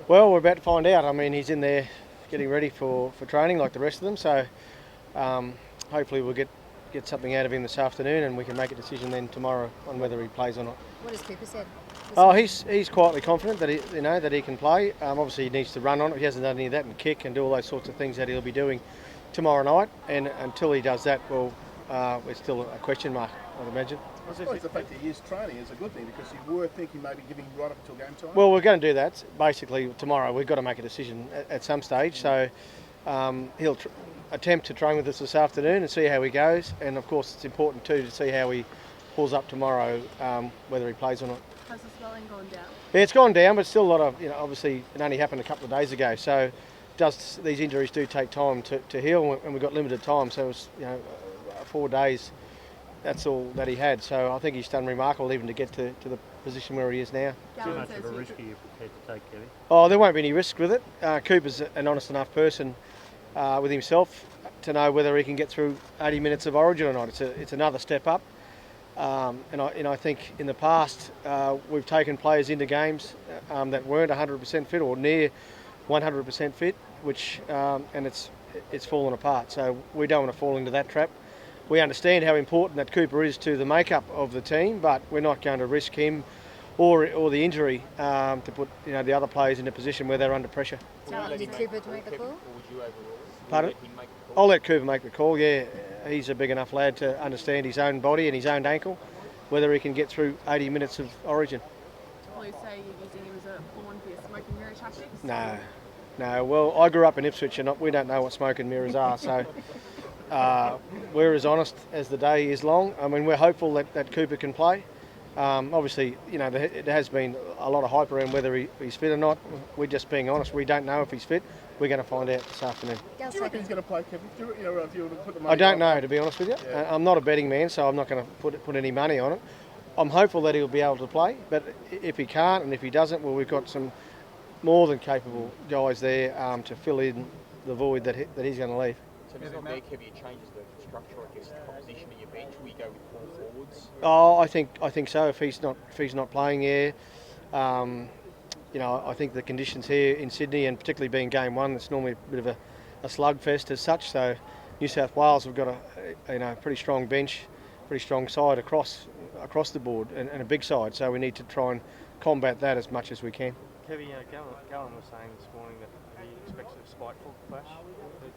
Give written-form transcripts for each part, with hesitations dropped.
Well, we're about to find out. I mean, he's in there getting ready for training like the rest of them, so hopefully we'll get something out of him this afternoon and we can make a decision then tomorrow on whether he plays or not. What has Cooper said? Oh, he's quietly confident that he can play. Obviously he needs to run on it. He hasn't done any of that and kick and do all those sorts of things that he'll be doing tomorrow night. And until he does that, well, it's still a question mark, I'd imagine. I suppose the fact that he is training is a good thing because you were thinking maybe giving him right up until game time. Well, we're going to do that. Basically, tomorrow we've got to make a decision at some stage. So he'll attempt to train with us this afternoon and see how he goes. And of course, it's important too to see how he pulls up tomorrow, whether he plays or not. Has the swelling gone down? Yeah, it's gone down, but still a lot of, obviously it only happened a couple of days ago. So these injuries do take time to heal, and we've got limited time. So it was, 4 days. That's all that he had. So I think he's done remarkable even to get to the position where he is now. Too much of a risk are you prepared to take, Kevin? Oh, there won't be any risk with it. Cooper's an honest enough person with himself to know whether he can get through 80 minutes of Origin or not. It's another step up. And I think in the past we've taken players into games that weren't 100% fit or near 100% fit, which and it's fallen apart. So we don't want to fall into that trap. We understand how important that Cooper is to the makeup of the team, but we're not going to risk him or the injury to put the other players in a position where they're under pressure. Did Cooper to make the call? Pardon? I'll let Cooper make the call. Yeah, he's a big enough lad to understand his own body and his own ankle, whether he can get through 80 minutes of Origin. Police say you're using him as a pawn for your smoke and mirror tactics? No. Well, I grew up in Ipswich and we don't know what smoke and mirrors are, so we're as honest as the day is long. I mean, we're hopeful that Cooper can play. Obviously, there has been a lot of hype around whether he's fit or not. We're just being honest. We don't know if he's fit. We're going to find out this afternoon. Do you reckon he's going to play, Kevin? If you were to put the money I don't know, to be honest with you. Yeah. I'm not a betting man, so I'm not going to put any money on it. I'm hopeful that he'll be able to play, but if he can't and if he doesn't, well, we've got some more than capable guys there to fill in the void that he's going to leave. So does it make heavier changes the structure, I guess, the composition of your bench? Will you go with 4 forwards? Oh, I think so. If he's not playing here, I think the conditions here in Sydney, and particularly being game one, it's normally a bit of a slugfest as such. So New South Wales have got a pretty strong bench, pretty strong side across the board, and a big side. So we need to try and combat that as much as we can. Kevin, Gallon was saying this morning that he expects a spiteful clash.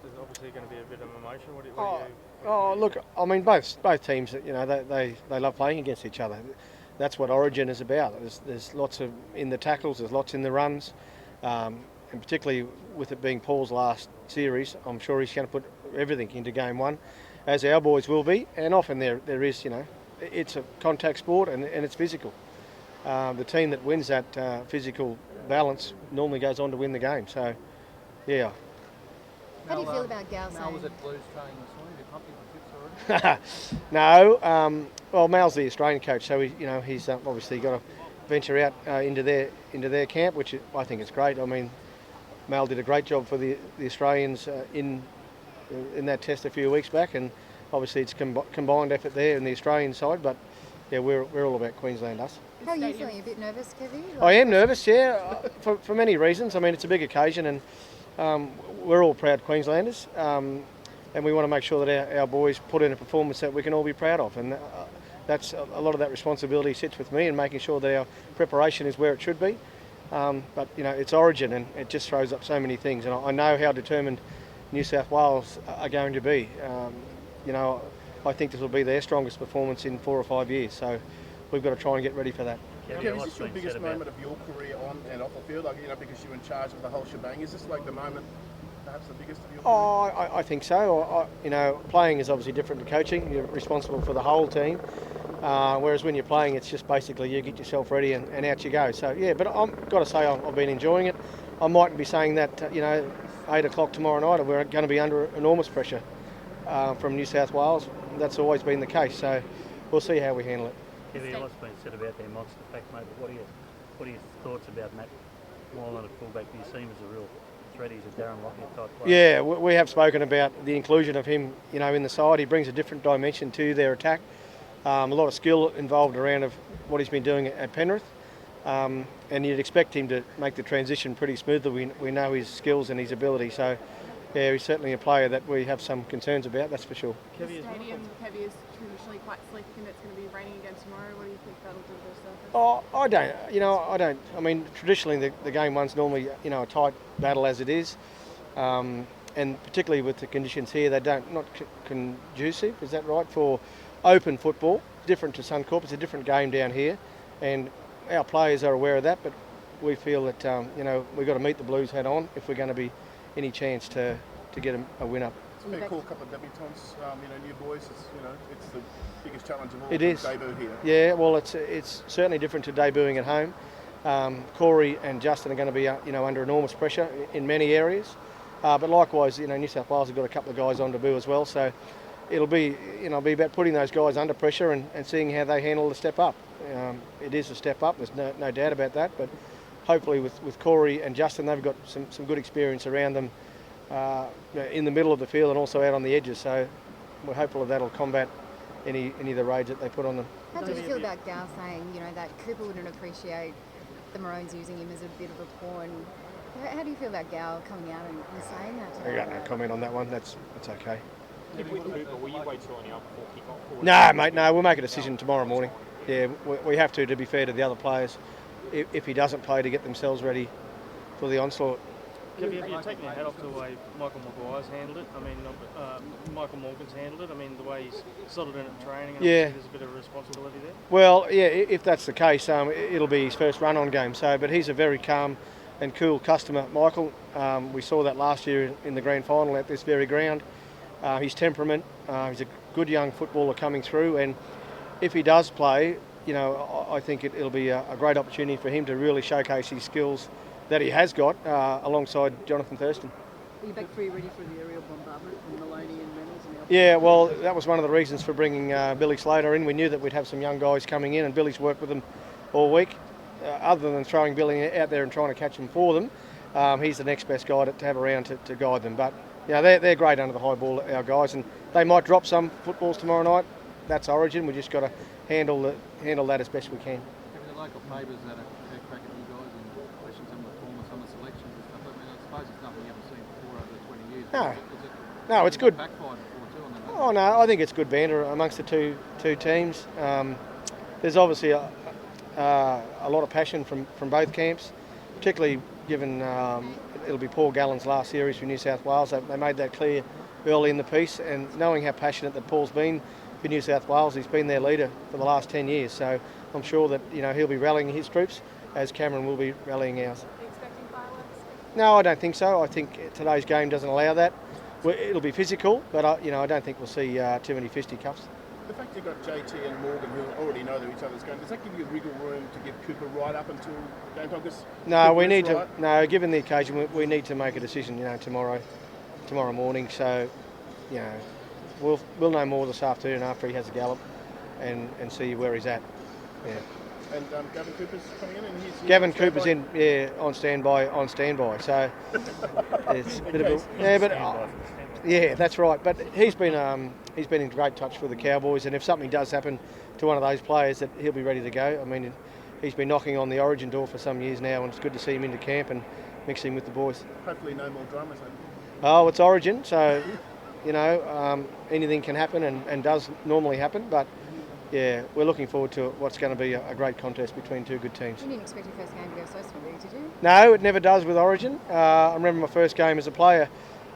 There's obviously going to be a bit of emotion. Look, I mean, both teams, they love playing against each other. That's what Origin is about. There's lots in the tackles, there's lots in the runs, and particularly with it being Paul's last series, I'm sure he's going to put everything into game one, as our boys will be. And often there is, it's a contact sport and it's physical. The team that wins that physical balance normally goes on to win the game. So, yeah. How do you feel about Gal saying? Mal was at Blues training this morning. Did Humpty for tips already? No. Well, Mal's the Australian coach, so he's obviously got to venture out into their camp, which I think is great. I mean, Mal did a great job for the Australians in that test a few weeks back, and obviously it's combined effort there in the Australian side. But yeah, we're all about Queensland, us. How are you feeling? A bit nervous, Kevin? I am nervous, yeah, for many reasons. I mean, it's a big occasion, and we're all proud Queenslanders, and we want to make sure that our boys put in a performance that we can all be proud of. And that's a lot of that responsibility sits with me in making sure that our preparation is where it should be. But it's Origin, and it just throws up so many things. And I know how determined New South Wales are going to be. I think this will be their strongest performance in 4 or 5 years. So we've got to try and get ready for that. Kevin, is this your biggest moment of your career on and off the field? Because you're in charge of the whole shebang. Is this like the moment, perhaps the biggest of your career? Oh, I think so. Playing is obviously different to coaching. You're responsible for the whole team. Whereas when you're playing, it's just basically you get yourself ready and out you go. So yeah, but I've got to say I've been enjoying it. I mightn't be saying that 8 o'clock tomorrow night. We're going to be under enormous pressure from New South Wales. That's always been the case. So we'll see how we handle it. Kevin, what's been said about their monster pack, mate? What are your thoughts about Matt Moyle at fullback? Do you see him as a real threat? He's a Darren Lockyer type player. Yeah, we have spoken about the inclusion of him, in the side. He brings a different dimension to their attack. A lot of skill involved around of what he's been doing at Penrith. and you'd expect him to make the transition pretty smoothly. We know his skills and his ability, so yeah, he's certainly a player that we have some concerns about, that's for sure. The stadium, Kevy, is traditionally quite slick, and it's going to be raining again tomorrow. What do you think that'll do to the surface? I don't. I mean, traditionally the game one's normally, a tight battle as it is. And particularly with the conditions here, they not conducive, is that right, for open football. Different to Suncorp, it's a different game down here, and our players are aware of that, but we feel that, we've got to meet the Blues head on if we're going to be any chance to get a win up. It's a fair call, couple of debutants, new boys. It's the biggest challenge of all. It is. Debut here. Yeah, well, it's certainly different to debuting at home. Corey and Justin are going to be, under enormous pressure in many areas. But likewise, New South Wales have got a couple of guys on debut as well. So it'll be, be about putting those guys under pressure and seeing how they handle the step up. It is a step up. There's no doubt about that. But hopefully with Corey and Justin, they've got some good experience around them in the middle of the field and also out on the edges. So we're hopeful that'll combat any of the raids that they put on them. How do you feel about Gal saying, that Cooper wouldn't appreciate the Maroons using him as a bit of a pawn? How do you feel about Gal coming out and saying that today? I got no comment on that one. That's okay. With Cooper, will you wait till an hour before kick-off? No, mate, no. We'll make a decision tomorrow morning. Yeah, we have to be fair to the other players. If he doesn't play, to get themselves ready for the onslaught. Have you taken your hat off to the way Michael Maguire's handled it? I mean, Michael Morgan's handled it. I mean, the way he's settled in at training. There's a bit of responsibility there. Well, yeah, if that's the case, it'll be his first run-on game. But he's a very calm and cool customer, Michael. We saw that last year in the grand final at this very ground. His temperament, he's a good young footballer coming through, and if he does play, I think it'll be a great opportunity for him to really showcase his skills that he has got alongside Jonathan Thurston. Are you back ready for the aerial bombardment from Maloney and Reynolds? Yeah, well, that was one of the reasons for bringing Billy Slater in. We knew that we'd have some young guys coming in, and Billy's worked with them all week. Other than throwing Billy out there and trying to catch them for them, he's the next best guy to have around to guide them. But they're great under the high ball, our guys, and they might drop some footballs tomorrow night. That's Origin. We just got to handle that as best we can. The local papers that are cracking you guys and question some of the form of some of the selections and stuff. I mean, I suppose it's nothing you haven't seen before over the 20 years. No, it's good. Backfired before too on that. Oh no, I think it's good banter amongst the two teams. There's obviously a lot of passion from both camps, particularly given it'll be Paul Gallen's last series for New South Wales. They made that clear early in the piece, and knowing how passionate that Paul's been for New South Wales, he's been their leader for the last 10 years. So I'm sure that he'll be rallying his troops as Cameron will be rallying ours. Are you expecting fireworks? No, I don't think so. I think today's game doesn't allow that. It'll be physical, but I don't think we'll see too many fisticuffs. The fact you've got JT and Morgan who already know that each other's going, does that give you wiggle room to give Cooper right up until game time? No, we need to. No, given the occasion, we need to make a decision. Tomorrow morning. So, we'll know more this afternoon after he has a gallop, and see where he's at. Yeah. And Gavin Cooper's coming in, and he's Gavin Cooper's in, on standby. So it's a bit of a yeah, that's right. But he's been in great touch with the Cowboys, and if something does happen to one of those players, that he'll be ready to go. I mean, he's been knocking on the Origin door for some years now, and it's good to see him into camp and mixing with the boys. Hopefully, no more dramas. Oh, it's Origin, so anything can happen and does normally happen. But yeah, we're looking forward to what's going to be a great contest between two good teams. You didn't expect your first game to go so smoothly, did you? No, it never does with Origin. I remember my first game as a player.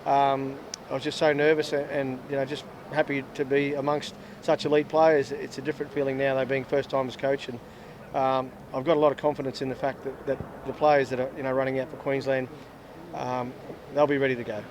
I was just so nervous and just happy to be amongst such elite players. It's a different feeling now, though, being first time as coach, and I've got a lot of confidence in the fact that the players that are running out for Queensland, they'll be ready to go.